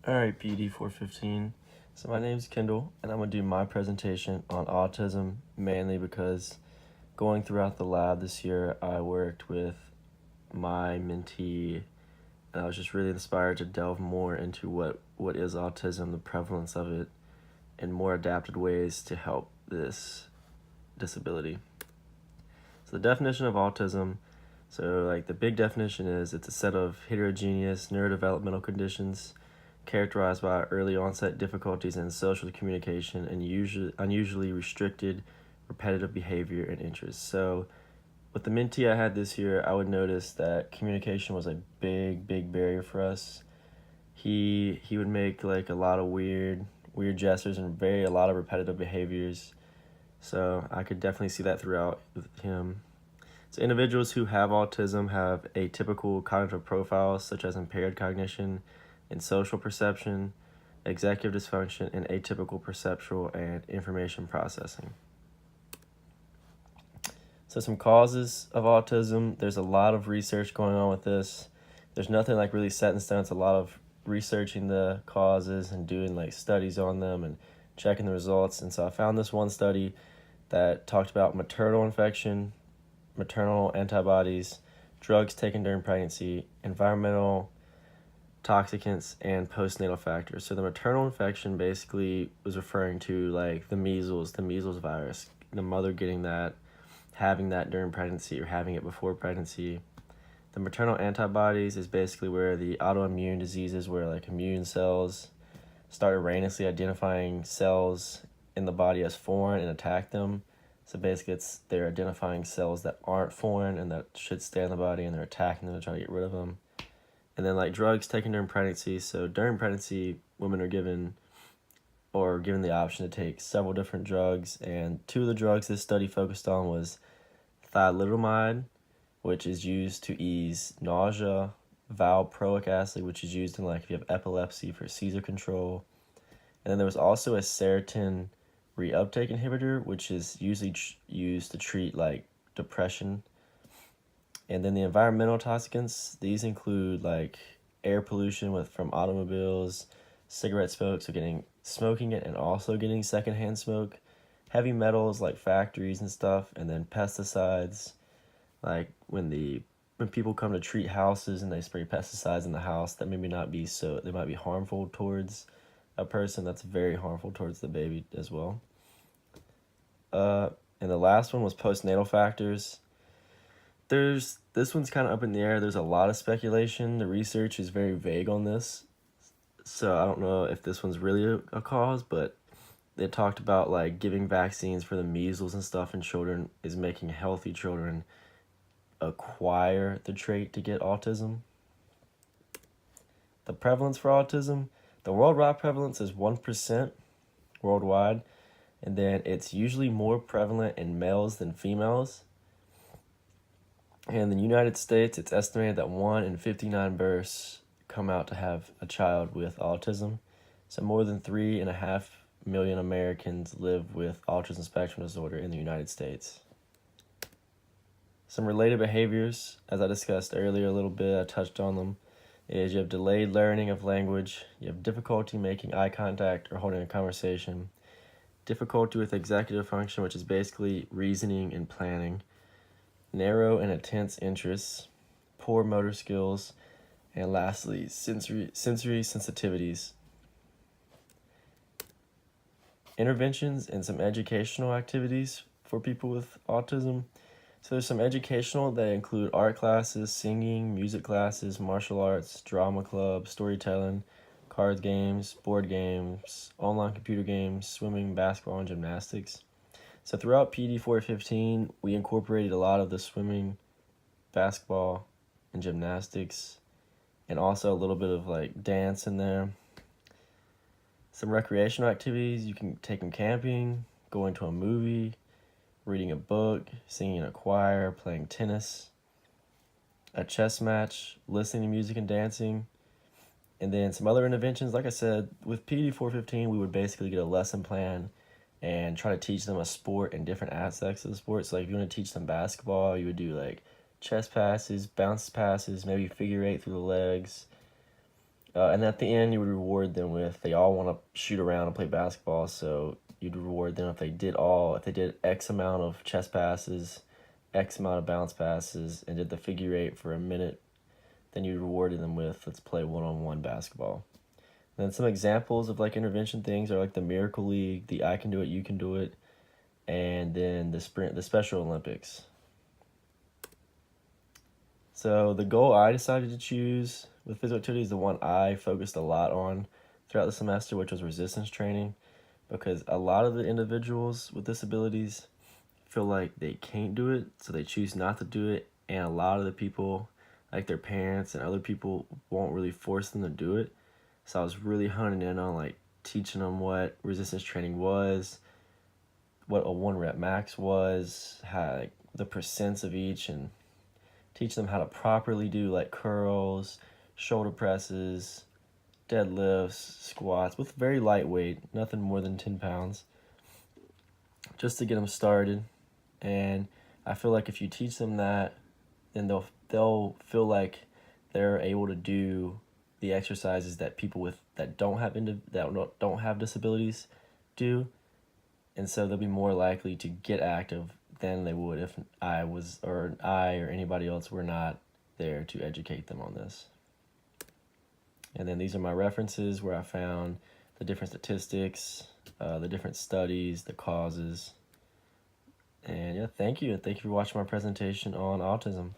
Alright, PED 415. So my name's Kendall, and I'm going to do my presentation on autism, mainly because going throughout the lab this year, I worked with my mentee, and I was just really inspired to delve more into what is autism, the prevalence of it, and more adapted ways to help this disability. So the definition of autism, the big definition is it's a set of heterogeneous neurodevelopmental conditions characterized by early onset difficulties in social communication and unusually restricted repetitive behavior and interests. So with the mentee I had this year, I would notice that communication was a big barrier for us. He would make like a lot of weird gestures and a lot of repetitive behaviors. So I could definitely see that throughout with him. So individuals who have autism have atypical cognitive profiles such as impaired cognition and social perception, executive dysfunction, and atypical perceptual and information processing. So some causes of autism. There's a lot of research going on with this. There's nothing like really set in stone. It's a lot of researching the causes and doing like studies on them and checking the results. And so I found this one study that talked about maternal infection, maternal antibodies, drugs taken during pregnancy, environmental toxicants, and postnatal factors. So the maternal infection basically was referring to like the measles virus, the mother getting that, having that during pregnancy or having it before pregnancy. The maternal antibodies is basically where the autoimmune diseases where like immune cells start erroneously identifying cells in the body as foreign and attack them. So basically they're identifying cells that aren't foreign and that should stay in the body, and they're attacking them to try to get rid of them. And then like drugs taken during pregnancy. So during pregnancy, women are given the option to take several different drugs, and two of the drugs this study focused on was thalidomide, which is used to ease nausea, valproic acid, which is used in like if you have epilepsy for seizure control. And then there was also a serotonin reuptake inhibitor, which is usually used to treat like depression. And then the environmental toxicants, these include like air pollution from automobiles, cigarette smoke, so smoking it and also getting secondhand smoke, heavy metals like factories and stuff, and then pesticides, like when people come to treat houses and they spray pesticides in the house that they might be harmful towards a person. That's very harmful towards the baby as well. And the last one was postnatal factors. This one's kind of up in the air. There's a lot of speculation. The research is very vague on this, so I don't know if this one's really a cause, but they talked about like giving vaccines for the measles and stuff in children is making healthy children acquire the trait to get autism. The prevalence for autism, the worldwide prevalence is 1% worldwide, and then it's usually more prevalent in males than females. And in the United States, it's estimated that 1 in 59 births come out to have a child with autism. So more than 3.5 million Americans live with autism spectrum disorder in the United States. Some related behaviors, as I discussed earlier a little bit, I touched on them, is you have delayed learning of language, you have difficulty making eye contact or holding a conversation, difficulty with executive function, which is basically reasoning and planning, narrow and intense interests, poor motor skills, and lastly, sensory sensitivities. Interventions and some educational activities for people with autism. So there's some educational that include art classes, singing, music classes, martial arts, drama club, storytelling, card games, board games, online computer games, swimming, basketball, and gymnastics. So throughout PED 415, we incorporated a lot of the swimming, basketball, and gymnastics, and also a little bit of like dance in there. Some recreational activities, you can take them camping, going to a movie, reading a book, singing in a choir, playing tennis, a chess match, listening to music and dancing. And then some other interventions, like I said, with PED 415, we would basically get a lesson plan and try to teach them a sport and different aspects of the sport. So like if you want to teach them basketball, you would do like chest passes, bounce passes, maybe figure eight through the legs. And at the end, you would reward them with, they all want to shoot around and play basketball, so you'd reward them if they did X amount of chest passes, X amount of bounce passes, and did the figure eight for a minute, then you rewarded them with, let's play one-on-one basketball. And then some examples of like intervention things are like the Miracle League, the I Can Do It, You Can Do It, and then the Special Olympics. So the goal I decided to choose with physical activity is the one I focused a lot on throughout the semester, which was resistance training, because a lot of the individuals with disabilities feel like they can't do it, so they choose not to do it, and a lot of the people, like their parents and other people, won't really force them to do it. So I was really honing in on like teaching them what resistance training was, what a 1 rep max was, how like the percents of each, and teach them how to properly do like curls, shoulder presses, deadlifts, squats with very lightweight, nothing more than 10 pounds, just to get them started. And I feel like if you teach them that, then they'll feel like they're able to do the exercises that people that don't have disabilities do, and so they'll be more likely to get active than they would if I or anybody else were not there to educate them on this. And then these are my references where I found the different statistics, the different studies, the causes. And yeah, thank you for watching my presentation on autism.